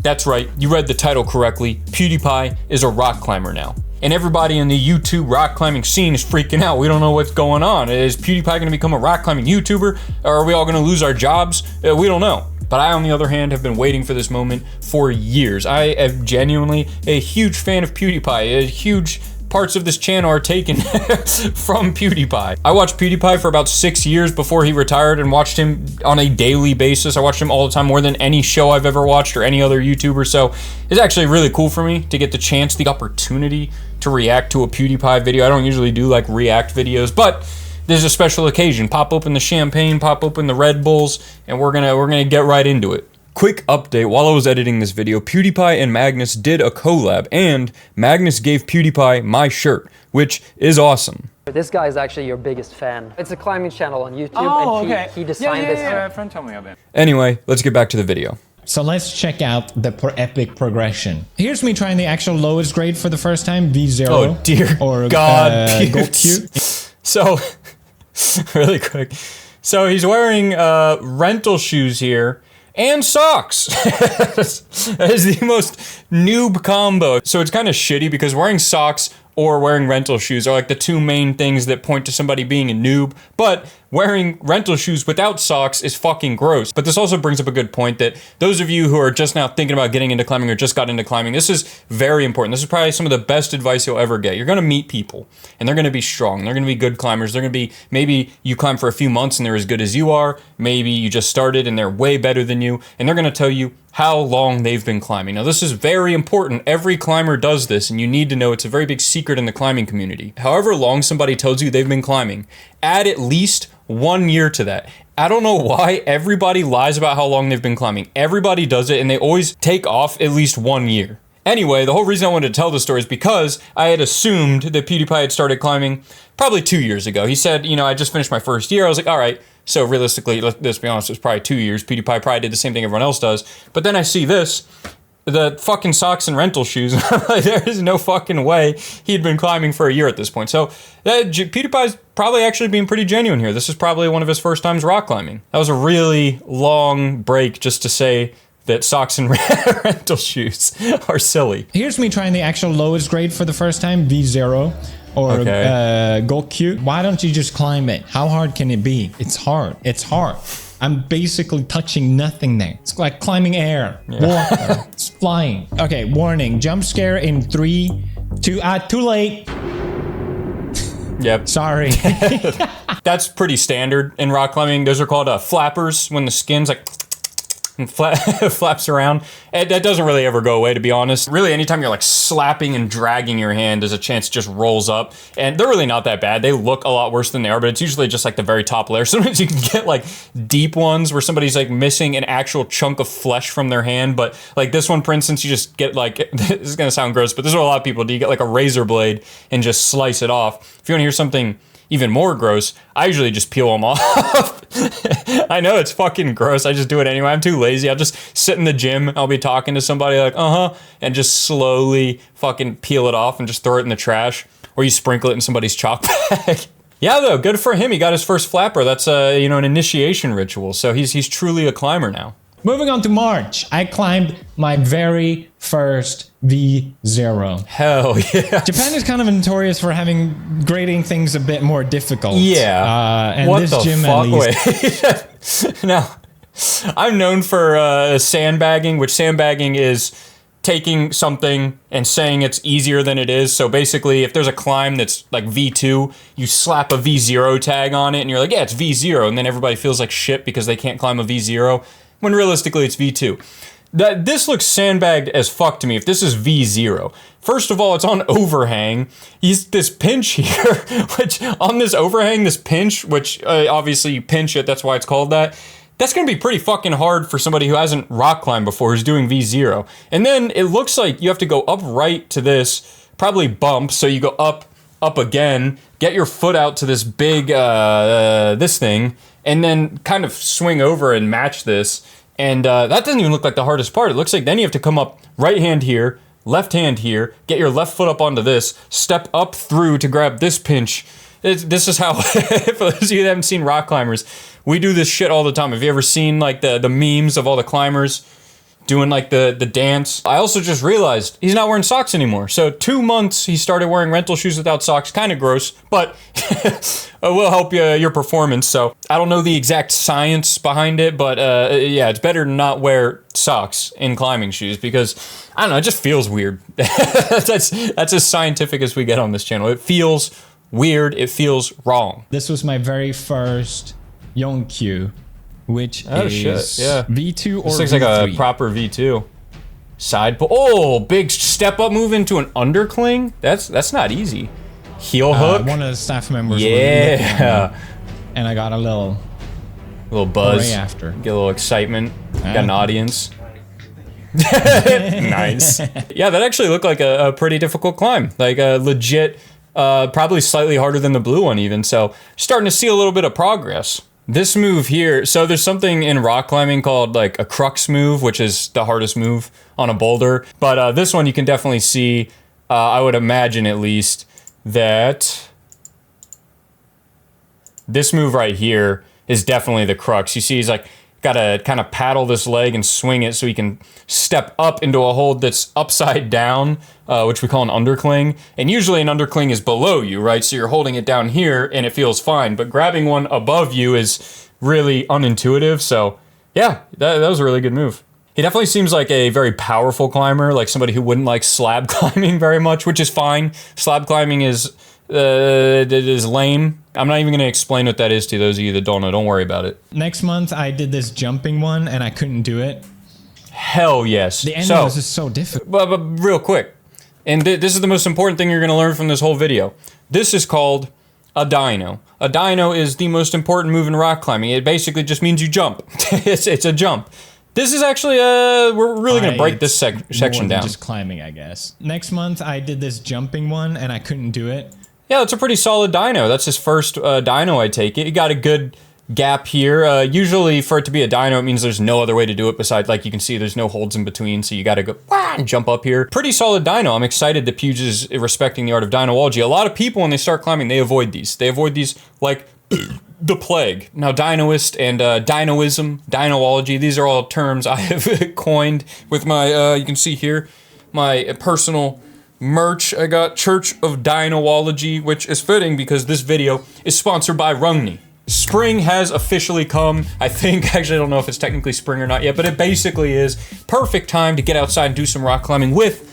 That's right, you read the title correctly. PewDiePie is a rock climber now. And everybody in the YouTube rock climbing scene is freaking out. We don't know what's going on. Is PewDiePie gonna become a rock climbing YouTuber? Or are we all gonna lose our jobs? We don't know. But I, on the other hand, have been waiting for this moment for years. I am genuinely a huge fan of PewDiePie. Huge parts of this channel are taken from PewDiePie. I watched PewDiePie for about 6 years before he retired and watched him on a daily basis. I watched him all the time, more than any show I've ever watched or any other YouTuber. So it's actually really cool for me to get the chance, the opportunity to react to a PewDiePie video. I don't usually do like react videos, but there's a special occasion. Pop open the champagne, pop open the Red Bulls, and we're gonna get right into it. Quick update, while I was editing this video, PewDiePie and Magnus did a collab, and Magnus gave PewDiePie my shirt, which is awesome. This guy is actually your biggest fan. It's a climbing channel on YouTube, and okay. he designed this. Yeah, a friend told me of it. Anyway, let's get back to the video. So let's check out the epic progression. Here's me trying the actual lowest grade for the first time, V0. Oh dear or, God, Gold Q. So, really quick. So he's wearing rental shoes here and socks. That is the most noob combo. So it's kind of shitty because wearing socks or wearing rental shoes are like the two main things that point to somebody being a noob, but wearing rental shoes without socks is fucking gross. But this also brings up a good point that those of you who are just now thinking about getting into climbing or just got into climbing, this is very important. This is probably some of the best advice you'll ever get. You're gonna meet people and they're gonna be strong. They're gonna be good climbers. They're gonna be, maybe you climb for a few months and they're as good as you are. Maybe you just started and they're way better than you, and they're gonna tell you how long they've been climbing. Now this is very important. Every climber does this, and you need to know it's a very big secret in the climbing community. However long somebody tells you they've been climbing, add at least 1 year to that. I don't know why everybody lies about how long they've been climbing. Everybody does it, and they always take off at least 1 year. Anyway, the whole reason I wanted to tell this story is because I had assumed that PewDiePie had started climbing probably 2 years ago. He said, you know, I just finished my first year. I was like, all right, so realistically, let's be honest, it was probably 2 years. PewDiePie probably did the same thing everyone else does. But then I see this, the fucking socks and rental shoes. There is no fucking way he'd been climbing for a year at this point. So PewDiePie's probably actually being pretty genuine here. This is probably one of his first times rock climbing. That was a really long break just to say that socks and rental shoes are silly. Here's me trying the actual lowest grade for the first time, V0. Or Gold Q. Why don't you just climb it? How hard can it be? It's hard. It's hard. I'm basically touching nothing there. It's like climbing air, water, it's flying. Okay, warning, jump scare in 3, 2, too late. Yep. Sorry. That's pretty standard in rock climbing. Those are called flappers, when the skin's like and flaps around. And that doesn't really ever go away, to be honest. Really, anytime you're like slapping and dragging your hand, there's a chance it just rolls up. And they're really not that bad. They look a lot worse than they are, but it's usually just like the very top layer. Sometimes you can get like deep ones where somebody's like missing an actual chunk of flesh from their hand. But like this one, for instance, you just get like, this is gonna sound gross, but this is what a lot of people do. You get like a razor blade and just slice it off. If you wanna hear something even more gross, I usually just peel them off. I know it's fucking gross, I just do it anyway. I'm too lazy. I'll just sit in the gym, I'll be talking to somebody like, and just slowly fucking peel it off and just throw it in the trash. Or you sprinkle it in somebody's chalk bag. Yeah though, good for him, he got his first flapper. That's you know, an initiation ritual. So he's truly a climber now. Moving on to March, I climbed my very first V0. Hell yeah. Japan is kind of notorious for having grading things a bit more difficult. Yeah. And what this the gym fuck? at least. Now, I'm known for sandbagging, which sandbagging is taking something and saying it's easier than it is. So basically, if there's a climb that's like V2, you slap a V0 tag on it and you're like, yeah, it's V0. And then everybody feels like shit because they can't climb a V0, when realistically it's V2. This looks sandbagged as fuck to me if this is V0. First of all, it's on overhang. This pinch here, which on this overhang, this pinch, which obviously you pinch it, that's why it's called that. That's gonna be pretty fucking hard for somebody who hasn't rock climbed before, who's doing V0. And then it looks like you have to go up right to this, probably bump, so you go up again, get your foot out to this big, this thing, and then kind of swing over and match this. And that doesn't even look like the hardest part. It looks like then you have to come up right hand here, left hand here, get your left foot up onto this, step up through to grab this pinch. This is how, for those of you that haven't seen rock climbers, we do this shit all the time. Have you ever seen like the memes of all the climbers doing like the dance. I also just realized he's not wearing socks anymore. So 2 months he started wearing rental shoes without socks. Kind of gross, but it will help your performance. So I don't know the exact science behind it, but yeah, it's better to not wear socks in climbing shoes because I don't know, it just feels weird. That's as scientific as we get on this channel. It feels weird. It feels wrong. This was my very first Yonq, which is yeah. V2 or this looks V3. like a proper V2. Side pull. Oh, big step up move into an undercling. That's not easy. Heel hook. One of the staff members. Yeah. And I got a little buzz. After. Get a little excitement. Got an audience. Nice. Yeah, that actually looked like a pretty difficult climb. Like a legit, probably slightly harder than the blue one even. So starting to see a little bit of progress. This move here, so there's something in rock climbing called like a crux move, which is the hardest move on a boulder. But this one you can definitely see, I would imagine at least, that this move right here is definitely the crux. You see he's like, gotta kind of paddle this leg and swing it so he can step up into a hold that's upside down, which we call an undercling. And usually an undercling is below you, right? So you're holding it down here and it feels fine, but grabbing one above you is really unintuitive. So yeah, that was a really good move. He definitely seems like a very powerful climber, like somebody who wouldn't like slab climbing very much, which is fine. Slab climbing is lame. I'm not even going to explain what that is to those of you that don't know. Don't worry about it. Next month, I did this jumping one, and I couldn't do it. Hell yes. The ending was just so difficult. But real quick, and this is the most important thing you're going to learn from this whole video. This is called a dyno. A dyno is the most important move in rock climbing. It basically just means you jump. It's a jump. This is actually, we're really going to break this section down. Just climbing, I guess. Next month, I did this jumping one, and I couldn't do it. Yeah, that's a pretty solid dyno. That's his first dyno, I take it. You got a good gap here. Usually for it to be a dyno, it means there's no other way to do it besides, like you can see, there's no holds in between, so you got to go and jump up here. Pretty solid dyno. I'm excited that Pewge is respecting the art of dynoology. A lot of people, when they start climbing, they avoid these. They avoid these like the plague. Now, dynoist and dynoism, dynoology, these are all terms I have coined with my, you can see here, my personal merch. I got Church of Dynoology, which is fitting because this video is sponsored by Rungne. Spring has officially come. I think, actually I don't know if it's technically spring or not yet, but it basically is perfect time to get outside and do some rock climbing with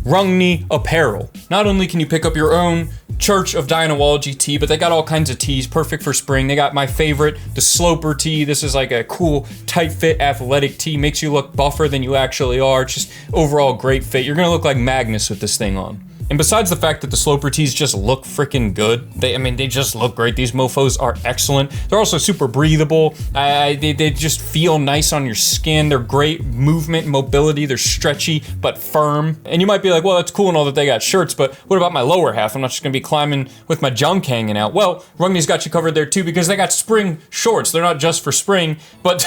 Rungne apparel. Not only can you pick up your own Church of Dynoology tee, but they got all kinds of tees perfect for spring. They got my favorite, the Sloper tee. This is like a cool, tight fit, athletic tee. Makes you look buffer than you actually are. It's just overall great fit. You're gonna look like Magnus with this thing on. And besides the fact that the Sloper tees just look freaking good, they just look great. These mofos are excellent. They're also super breathable. They just feel nice on your skin. They're great movement, mobility. They're stretchy, but firm. And you might be like, well, that's cool and all that they got shirts, but what about my lower half? I'm not just gonna be climbing with my junk hanging out. Well, Rungne's got you covered there too because they got spring shorts. They're not just for spring, but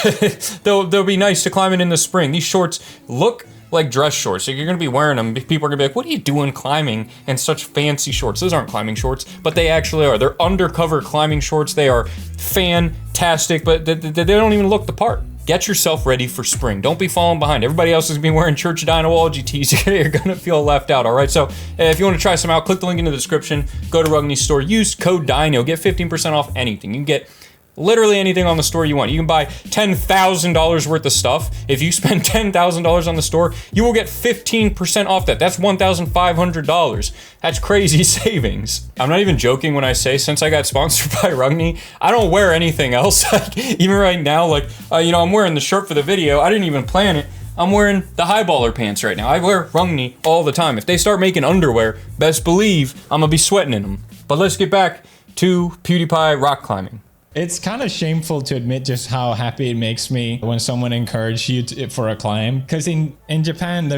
they'll be nice to climbing in the spring. These shorts look like dress shorts. So you're gonna be wearing them. People are gonna be like, what are you doing climbing in such fancy shorts? Those aren't climbing shorts, but they actually are. They're undercover climbing shorts. They are fantastic, but they don't even look the part. Get yourself ready for spring. Don't be falling behind. Everybody else is gonna be wearing Church of Dynoology tees. You're gonna feel left out, all right? So if you wanna try some out, click the link in the description, go to Rungne's store, use code DYNO, get 15% off anything. You can get literally anything on the store you want. You can buy $10,000 worth of stuff. If you spend $10,000 on the store, you will get 15% off that. That's $1,500. That's crazy savings. I'm not even joking when I say, since I got sponsored by Rungne, I don't wear anything else. Like, even right now, like, I'm wearing the shirt for the video. I didn't even plan it. I'm wearing the highballer pants right now. I wear Rungne all the time. If they start making underwear, best believe I'm gonna be sweating in them. But let's get back to PewDiePie rock climbing. It's kind of shameful to admit just how happy it makes me when someone encourages you for a climb. Because in Japan,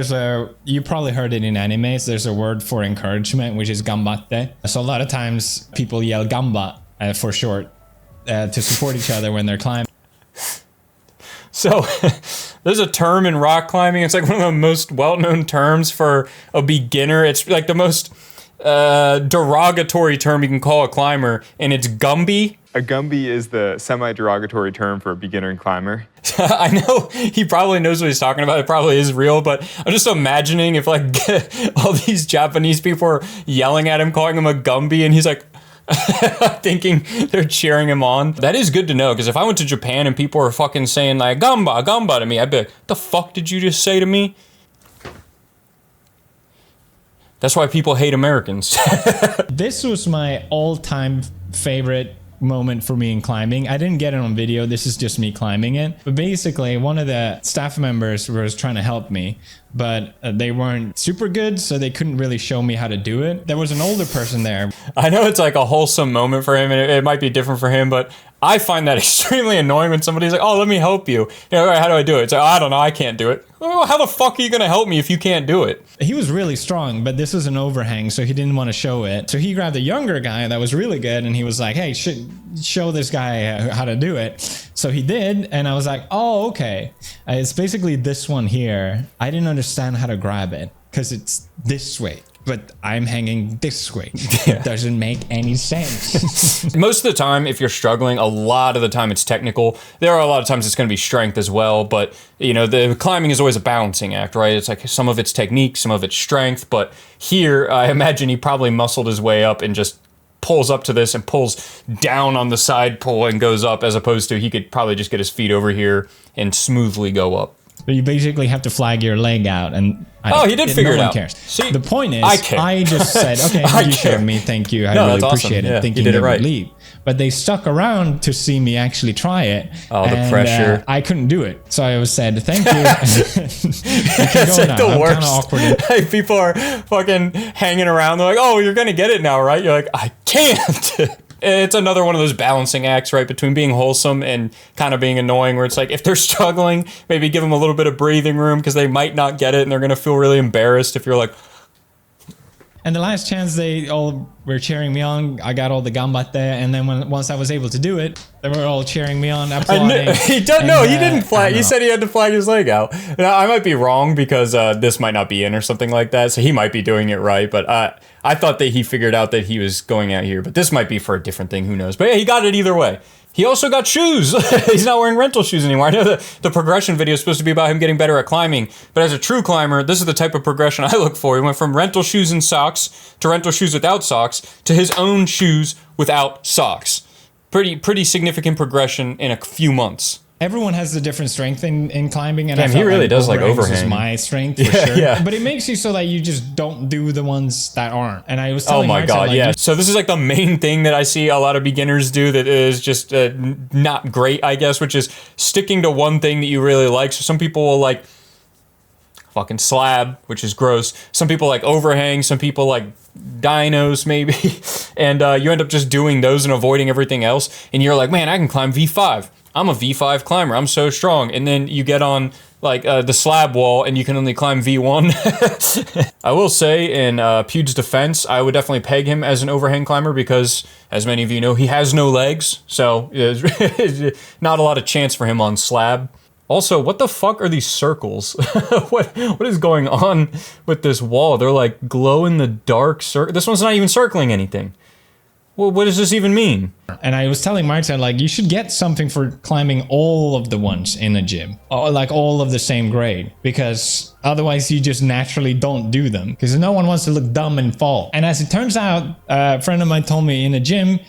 you probably heard it in animes, there's a word for encouragement, which is ganbatte. So a lot of times people yell gamba for short to support each other when they're climbing. So there's a term in rock climbing. It's like one of the most well-known terms for a beginner. It's like the most derogatory term you can call a climber, and it's Gumby. A Gumby is the semi-derogatory term for a beginner climber. I know he probably knows what he's talking about. It probably is real, but I'm just imagining if like all these Japanese people are yelling at him, calling him a Gumby, and he's like thinking they're cheering him on. That is good to know, because if I went to Japan and people were fucking saying like Gamba, Gamba to me, I'd be like, the fuck did you just say to me? That's why people hate Americans. This was my all-time favorite moment for me in climbing. I didn't get it on video. This is just me climbing it. But basically, one of the staff members was trying to help me, but they weren't super good, so they couldn't really show me how to do it. There was an older person there. I know it's like a wholesome moment for him, and it might be different for him, but I find that extremely annoying when somebody's like, oh, let me help you. All right, how do I do it? It's like, oh, I don't know, I can't do it. Oh, how the fuck are you gonna help me if you can't do it? He was really strong, but this was an overhang, so he didn't want to show it. So he grabbed a younger guy that was really good, and he was like, hey, show this guy how to do it. So he did, and I was like, oh, okay. It's basically this one here. I didn't understand how to grab it, because it's this way. But I'm hanging this way. Yeah. It doesn't make any sense. Most of the time, if you're struggling, a lot of the time it's technical. There are a lot of times it's going to be strength as well, but you know, the climbing is always a balancing act, right? It's like some of it's technique, some of it's strength, but here, I imagine he probably muscled his way up and just pulls up to this and pulls down on the side pull and goes up, as opposed to he could probably just get his feet over here and smoothly go up. But you basically have to flag your leg out, and he did figure it out. No one cares. See, the point is, I just said, okay, you showed me, thank you, I really appreciate it, yeah, thinking they would leave. But they stuck around to see me actually try it. Oh, the pressure. I couldn't do it. So I said, thank you. You can go like now. the I'm worst. kind of awkward. Like, people are fucking hanging around. They're like, oh, you're going to get it now, right? You're like, I can't. It's another one of those balancing acts, right, between being wholesome and kind of being annoying, where it's like, if they're struggling, maybe give them a little bit of breathing room, because they might not get it and they're going to feel really embarrassed if you're like... And the last chance, they all were cheering me on. I got all the gambate, and then once I was able to do it, they were all cheering me on, applauding. He didn't flag. He said he had to flag his leg out. Now, I might be wrong, because this might not be in or something like that, so he might be doing it right, but I thought that he figured out that he was going out here, but this might be for a different thing, who knows. But yeah, he got it either way. He also got shoes. He's not wearing rental shoes anymore. I know the progression video is supposed to be about him getting better at climbing, but as a true climber, this is the type of progression I look for. He went from rental shoes and socks to rental shoes without socks to his own shoes without socks. Pretty significant progression in a few months. Everyone has a different strength in climbing, and damn, he really does like overhang. Is my strength for sure. Yeah. But it makes you so that you just don't do the ones that aren't. And I was telling oh my god, like, yeah. So this is like the main thing that I see a lot of beginners do that is just not great, I guess, which is sticking to one thing that you really like. So some people will like fucking slab, which is gross. Some people like overhang. Some people like dinos maybe, and you end up just doing those and avoiding everything else. And you're like, man, I can climb V5. I'm a V5 climber. I'm so strong. And then you get on like the slab wall and you can only climb V1. I will say, in Pew's defense, I would definitely peg him as an overhang climber, because, as many of you know, he has no legs. So there's not a lot of chance for him on slab. Also, what the fuck are these circles? What is going on with this wall? They're like glow in the dark circle. This one's not even circling anything. Well, what does this even mean? And I was telling Martin, like, you should get something for climbing all of the ones in a gym, or like all of the same grade, because otherwise you just naturally don't do them, because no one wants to look dumb and fall. And as it turns out, a friend of mine told me in a gym,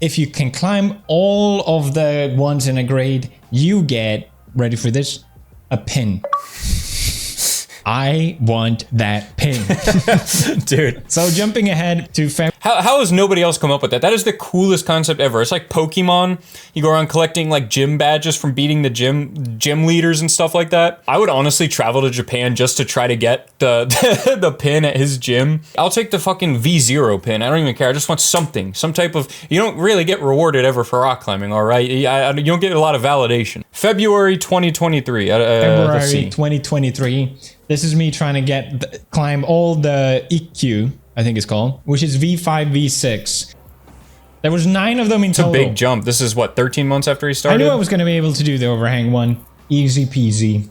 if you can climb all of the ones in a grade, you get, ready for this, a pin. I want that pin. Dude. So jumping ahead to February. How has nobody else come up with that? That is the coolest concept ever. It's like Pokemon. You go around collecting like gym badges from beating the gym leaders and stuff like that. I would honestly travel to Japan just to try to get the pin at his gym. I'll take the fucking V0 pin. I don't even care. I just want something. Some type of... You don't really get rewarded ever for rock climbing, all right? You don't get a lot of validation. February 2023. February 2023. This is me trying to climb all the IQ, I think it's called, which is V5, V6. There was 9 of them in total. It's a big jump. This is what, 13 months after he started? I knew I was going to be able to do the overhang one. Easy peasy.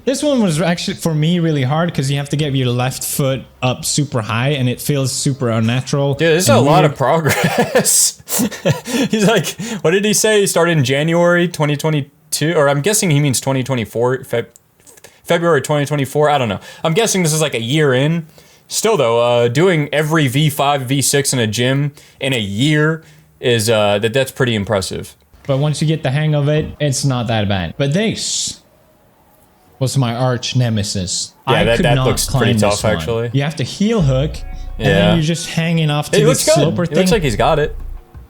This one was actually, for me, really hard because you have to get your left foot up super high and it feels super unnatural. Dude, this is a lot of progress. He's like, what did he say? He started in January 2022, or I'm guessing he means 2024, February 2024. I don't know. I'm guessing this is like a year in. Still though, doing every V5, V6 in a gym in a year is, that's pretty impressive. But once you get the hang of it, it's not that bad. But this was my arch nemesis. Yeah, that looks pretty tough, actually. You have to heel hook, and then you're just hanging off to this sloper thing. It looks like he's got it.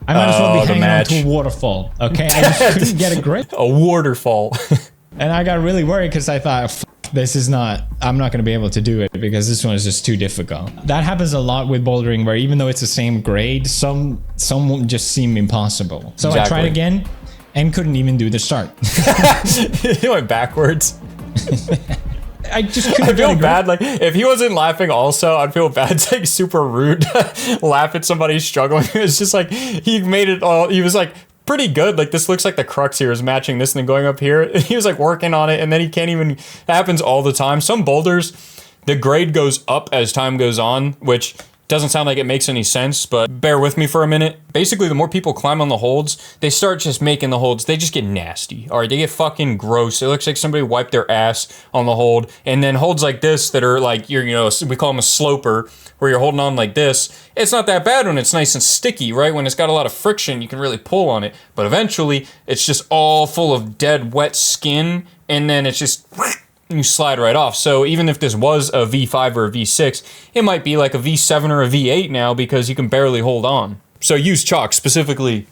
I might as well be hanging on to a waterfall, okay? I just couldn't get a grip. A waterfall. And I got really worried because I thought, this is not, I'm not going to be able to do it because this one is just too difficult. That happens a lot with bouldering where even though it's the same grade, some just seem impossible. So I tried again and couldn't even do the start. He went backwards. I just couldn't. I feel bad. Like if he wasn't laughing, also, I'd feel bad. It's like super rude to laugh at somebody struggling. It's just like he made it all. He was like pretty good. Like this looks like the crux here is matching this and then going up here. And he was like working on it, and then he can't even. It happens all the time. Some boulders, the grade goes up as time goes on, which doesn't sound like it makes any sense, but bear with me for a minute. Basically, the more people climb on the holds, they start just making the holds. They just get nasty. All right, they get fucking gross. It looks like somebody wiped their ass on the hold. And then holds like this that are like, we call them a sloper, where you're holding on like this. It's not that bad when it's nice and sticky, right? When it's got a lot of friction, you can really pull on it. But eventually, it's just all full of dead, wet skin. And then it's just... you slide right off. So even if this was a V5 or a V6, it might be like a V7 or a V8 now because you can barely hold on. So use chalk, specifically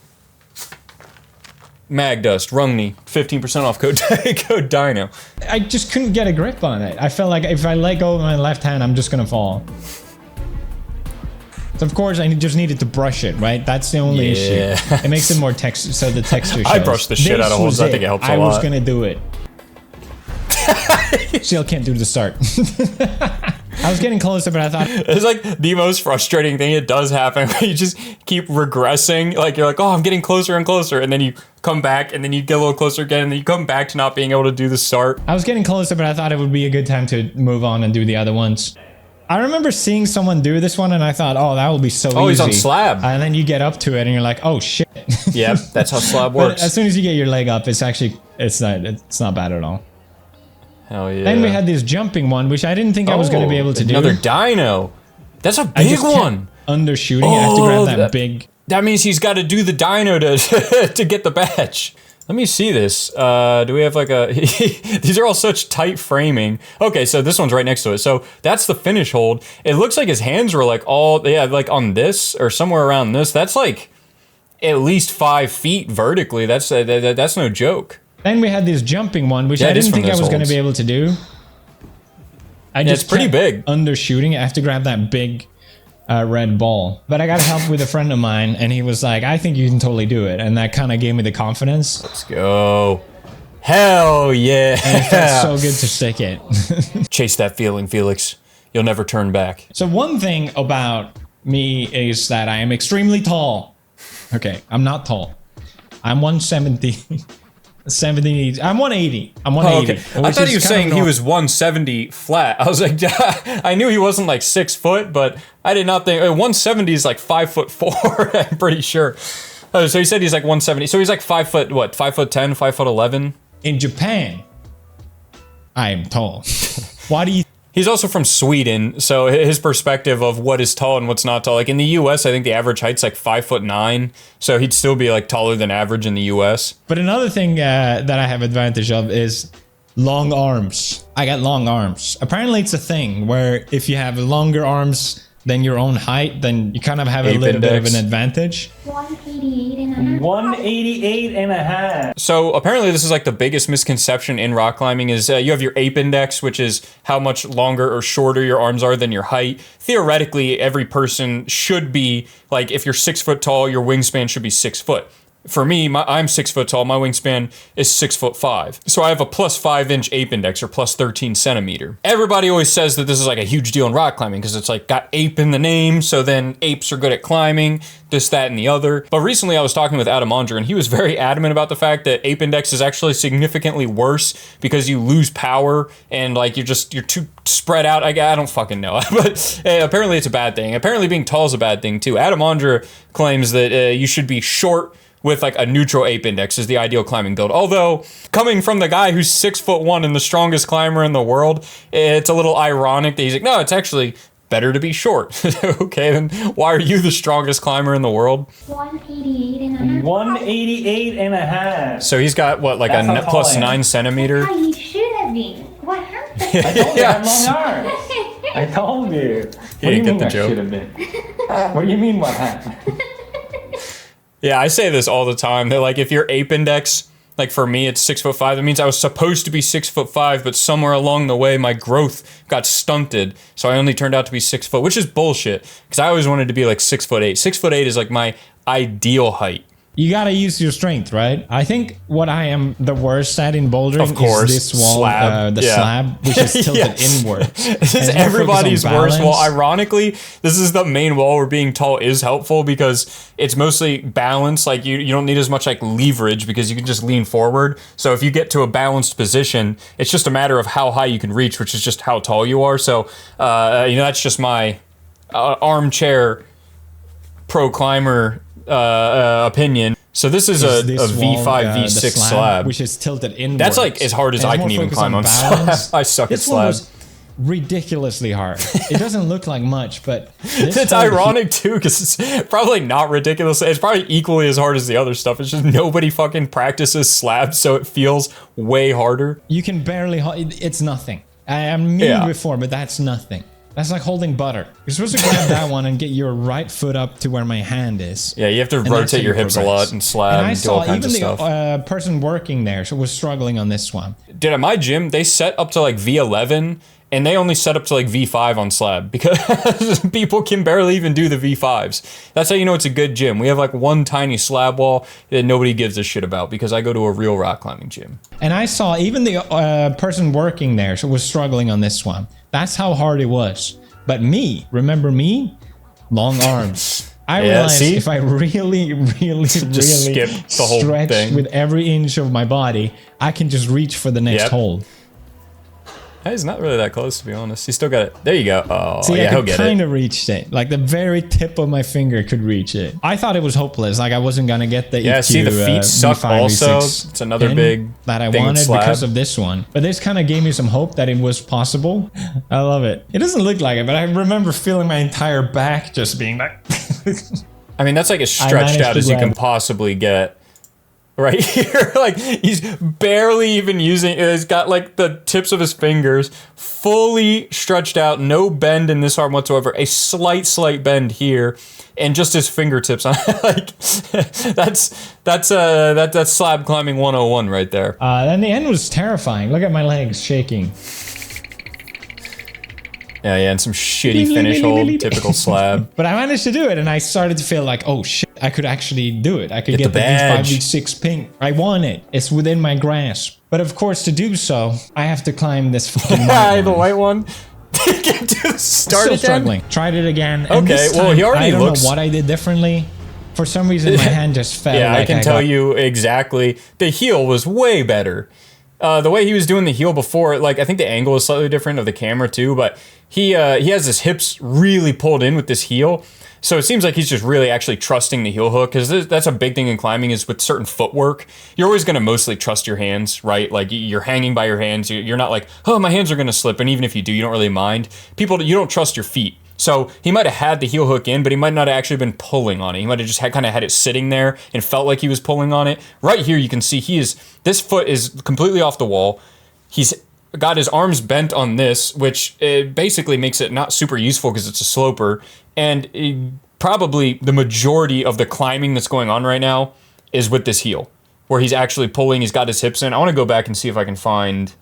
Magdust, Rungne, 15% off code Dino. I just couldn't get a grip on it. I felt like if I let go of my left hand, I'm just gonna fall. So of course, I just needed to brush it, right? That's the only issue. It makes it more texture, so the texture shows. I brushed the shit out of holds. I think it helps a lot. I was gonna do it. Still can't do the start. I was getting closer, but I thought... It's like the most frustrating thing. It does happen. You just keep regressing. Like you're like, oh, I'm getting closer and closer. And then you come back and then you get a little closer again. And then you come back to not being able to do the start. I was getting closer, but I thought it would be a good time to move on and do the other ones. I remember seeing someone do this one and I thought, oh, that will be so easy. Oh, he's on slab. And then you get up to it and you're like, oh, shit. Yep, that's how slab works. But as soon as you get your leg up, it's not bad at all. Hell yeah. Then we had this jumping one, which I didn't think I was going to be able to do. Another dino. That's a big one. Undershooting. I have to grab that big. That means he's got to do the dino to get the badge. Let me see this. Do we have like a... These are all such tight framing. Okay, so this one's right next to it. So that's the finish hold. It looks like his hands were like all... Yeah, like on this or somewhere around this. That's like at least 5 feet vertically. That's no joke. Then we had this jumping one, which I didn't think I was going to be able to do. It's pretty big. Undershooting. I have to grab that big red ball. But I got help with a friend of mine, and he was like, I think you can totally do it. And that kind of gave me the confidence. Let's go. Hell yeah. And it felt so good to stick it. Chase that feeling, Felix. You'll never turn back. So one thing about me is that I am extremely tall. Okay, I'm not tall. I'm 170. 70, I'm 180. I'm 180. Okay. I thought he was saying he was 170 flat. I was like, I knew he wasn't like 6 foot, but I did not think 170 is like 5'4". I'm pretty sure. Oh, so he said he's like 170. So he's like 5 foot, what? 5'10", 5'11". In Japan, I am tall. Why do you? He's also from Sweden, so his perspective of what is tall and what's not tall. Like in the U.S., I think the average height's like 5'9", so he'd still be like taller than average in the U.S. But another thing that I have advantage of is long arms. I got long arms. Apparently, it's a thing where if you have longer arms than your own height, then you kind of have a little bit of an advantage. 188 and a half. 188 and a half. So apparently this is like the biggest misconception in rock climbing is you have your ape index, which is how much longer or shorter your arms are than your height. Theoretically, every person should be, like if you're 6 foot tall, your wingspan should be 6 foot. For me, I'm 6 foot tall. My wingspan is 6'5". So I have a +5" ape index or +13 centimeter. Everybody always says that this is like a huge deal in rock climbing because it's like got ape in the name. So then apes are good at climbing, this, that, and the other. But recently I was talking with Adam Ondra and he was very adamant about the fact that ape index is actually significantly worse because you lose power and like you're too spread out. I don't fucking know. But apparently it's a bad thing. Apparently being tall is a bad thing too. Adam Ondra claims that you should be short with like a neutral ape index is the ideal climbing build. Although, coming from the guy who's 6'1" and the strongest climber in the world, it's a little ironic that he's like, no, it's actually better to be short. Okay, then why are you the strongest climber in the world? 188 and a half. 188 and a half. So he's got, what, like That's a how tall I am. +9 centimeter? Oh, you should have been. What happened? I told you I have long arms. I told you. What do you get mean the I joke. should have been? What do you mean what happened? Yeah, I say this all the time. That like if your ape index, like for me, it's 6'5". That means I was supposed to be 6'5", but somewhere along the way, my growth got stunted, so I only turned out to be 6 foot, which is bullshit. Because I always wanted to be like 6'8". 6'8" is like my ideal height. You gotta use your strength, right? I think what I am the worst at in bouldering Of course, is this wall, slab. the Yeah. slab, which is tilted Yes. inward. This is And more everybody's focus on worst wall. balance. Ironically, this is the main wall where being tall is helpful because it's mostly balance. Like you don't need as much like leverage because you can just lean forward. So if you get to a balanced position, it's just a matter of how high you can reach, which is just how tall you are. So that's just my armchair pro climber opinion. So this is a This V5, wall, V6 the slab. which is tilted inward. That's like as hard as I can even climb on slab. I suck at This one slab. was ridiculously hard. It doesn't look like much, but this It's hole ironic too because it's probably not ridiculous. It's probably equally as hard as the other stuff. It's just nobody fucking practices slabs, so it feels way harder. you can barely. It's nothing. I'm mean Yeah. before, but that's nothing. That's like holding butter. You're supposed to grab that one and get your right foot up to where my hand is. Yeah, you have to And that's how rotate you your hips a progress. lot and slab And I and do all saw kinds even of the stuff. person working there was struggling on this one. Dude, at my gym, they set up to like V11 and they only set up to like V5 on slab because people can barely even do the V5s. That's how you know it's a good gym. We have like one tiny slab wall that nobody gives a shit about because I go to a real rock climbing gym. And I saw even the person working there was struggling on this one. That's how hard it was. But me, remember me? Long arms. I Yeah, realized see? if I really skip the whole stretch thing. with every inch of my body, I can just reach for the next Yep. hold. He's not really that close, to be honest. He still got it. There you go. Oh, See, yeah, I he'll could get kind it. of reach it. Like the very tip of my finger could reach it. I thought it was hopeless. Like I wasn't gonna get the Yeah, EQ, see, the feet suck V5, also. V6 It's another pin big that I thing with wanted slab. because of this one. But this kind of gave me some hope that it was possible. I love it. It doesn't look like it, but I remember feeling my entire back just being like. I mean, that's like as I stretched managed out to as you can grab- possibly get. Right here, like he's barely even using it. He's got like the tips of his fingers fully stretched out, no bend in this arm whatsoever, a slight bend here, and just his fingertips on like that's slab climbing 101 right there. Then the end was terrifying. Look at my legs shaking. Yeah, and some shitty finish hold, typical slab. But I managed to do it, and I started to feel like, oh shit, I could actually do it. I could Get get the the V5, badge. V6 pink. I want it. It's within my grasp. But of course, to do so, I have to climb this fucking the mountain. white one. Get to the start Still again. struggling. Tried it again. And Okay, this well, time, he already I don't looks- know what I did differently. For some reason, my hand just fell. Yeah, I like can tell got- you exactly. The heel was way better. The way he was doing the heel before, like I think the angle is slightly different of the camera too, but he has his hips really pulled in with this heel. So it seems like he's just really actually trusting the heel hook because that's a big thing in climbing is with certain footwork. You're always going to mostly trust your hands, right? Like you're hanging by your hands. You're not like, oh, my hands are going to slip. And even if you do, you don't really mind. You don't trust your feet. So he might have had the heel hook in, but he might not have actually been pulling on it. He might have just kind of had it sitting there and felt like he was pulling on it. Right here, you can see this foot is completely off the wall. He's got his arms bent on this, which basically makes it not super useful because it's a sloper. And probably the majority of the climbing that's going on right now is with this heel, where he's actually pulling. He's got his hips in. I want to go back and see if I can find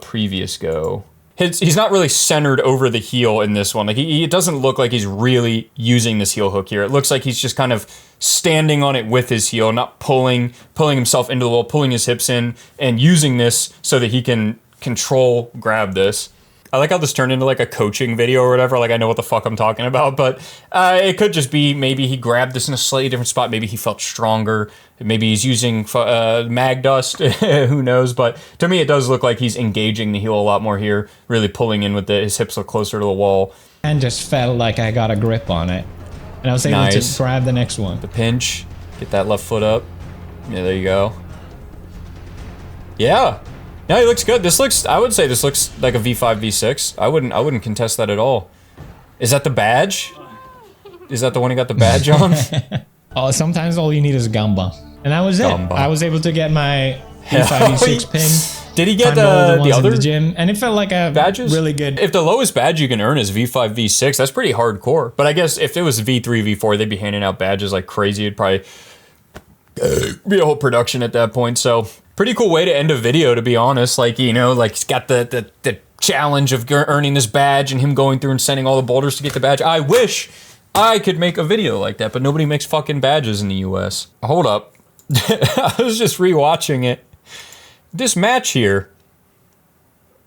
previous go. he's not really centered over the heel in this one. Like it doesn't look like he's really using this heel hook here. It looks like he's just kind of standing on it with his heel, not pulling himself into the wall, pulling his hips in, and using this so that he can grab this. I like how this turned into like a coaching video or whatever. Like I know what the fuck I'm talking about, but it could just be maybe he grabbed this in a slightly different spot. Maybe he felt stronger. Maybe he's using mag dust. Who knows? But to me, it does look like he's engaging the heel a lot more here, really pulling in with his hips look closer to the wall. And just felt like I got a grip on it. And I was able to grab the next one. The pinch. Get that left foot up. Yeah, there you go. Yeah. No, he looks good. I would say this looks like a V5, V6. I wouldn't contest that at all. Is that the badge? Is that the one he got the badge on? Oh, sometimes all you need is a gamba. And that was it. I was able to get my V5, V6 pin. Did he get the other in the gym? And it felt like a badges? Really good. If the lowest badge you can earn is V5, V6, that's pretty hardcore. But I guess if it was V3, V4, they'd be handing out badges like crazy. It'd probably be a whole production at that point. So pretty cool way to end a video, to be honest. Like, you know, like he's got the challenge of earning this badge and him going through and sending all the boulders to get the badge. I wish I could make a video like that, but nobody makes fucking badges in the US. Hold up. I was just rewatching it. This match here.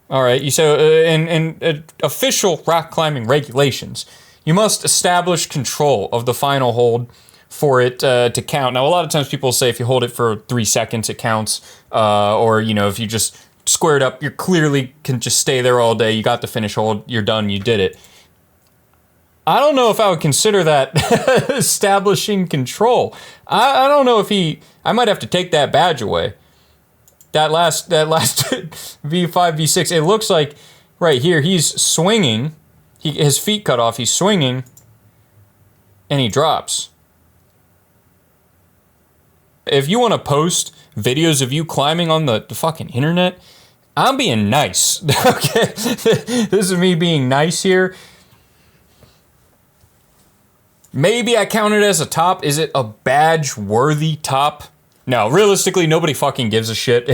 All right, so in official rock climbing regulations, you must establish control of the final hold for it to count. Now, a lot of times people say if you hold it for 3 seconds, it counts. Or, you know, if you just square it up, you clearly can just stay there all day. You got the finish hold. You're done. You did it. I don't know if I would consider that establishing control. I don't know if I might have to take that badge away. That last V5, V6, it looks like right here, he's swinging. His feet cut off. He's swinging. And he drops. If you want to post videos of you climbing on the fucking internet, I'm being nice. Okay? This is me being nice here. Maybe I count it as a top. Is it a badge-worthy top? No, realistically, nobody fucking gives a shit.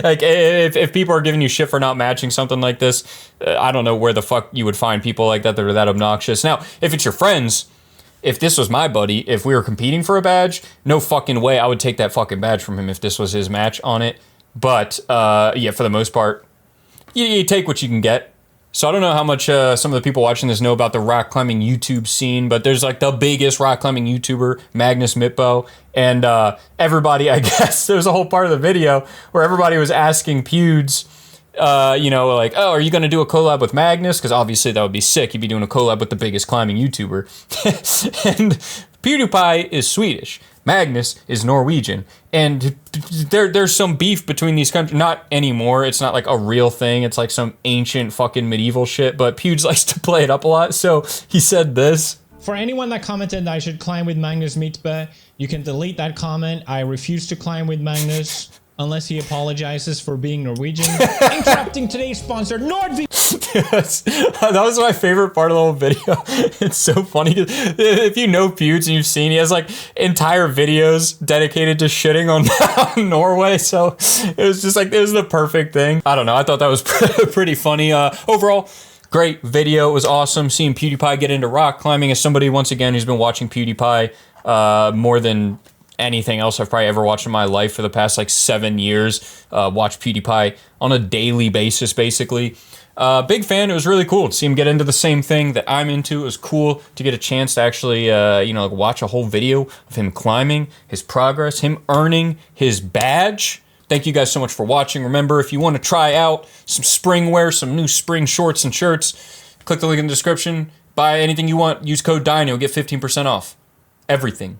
Like, if people are giving you shit for not matching something like this, I don't know where the fuck you would find people like that are that obnoxious. Now, if it's your friends, if this was my buddy, if we were competing for a badge, no fucking way I would take that fucking badge from him if this was his match on it. But, yeah, for the most part, you take what you can get. So I don't know how much some of the people watching this know about the rock climbing YouTube scene, but there's like the biggest rock climbing YouTuber, Magnus Comment, and everybody, I guess, there's a whole part of the video where everybody was asking Pewds, you know, like, oh, are you going to do a collab with Magnus? Because obviously that would be sick. You'd be doing a collab with the biggest climbing YouTuber. And PewDiePie is Swedish. Magnus is Norwegian. And there's some beef between these countries. Not anymore. It's not like a real thing. It's like some ancient fucking medieval shit. But Pewds likes to play it up a lot. So he said this. For anyone that commented I should climb with Magnus Comment, you can delete that comment. I refuse to climb with Magnus unless he apologizes for being Norwegian. Interrupting today's sponsor, Nordvpn. Yes. That was my favorite part of the whole video. It's so funny. If you know Pewds and you've seen, he has like entire videos dedicated to shitting on Norway. So it was just like, it was the perfect thing. I don't know. I thought that was pretty funny. Overall, great video. It was awesome seeing PewDiePie get into rock climbing. As somebody, once again, who's been watching PewDiePie more than anything else I've probably ever watched in my life for the past like 7 years. Watch PewDiePie on a daily basis, basically. Big fan. It was really cool to see him get into the same thing that I'm into. It was cool to get a chance to actually, you know, like watch a whole video of him climbing, his progress, him earning his badge. Thank you guys so much for watching. Remember, if you want to try out some spring wear, some new spring shorts and shirts, click the link in the description. Buy anything you want. Use code DINO. Get 15% off. Everything.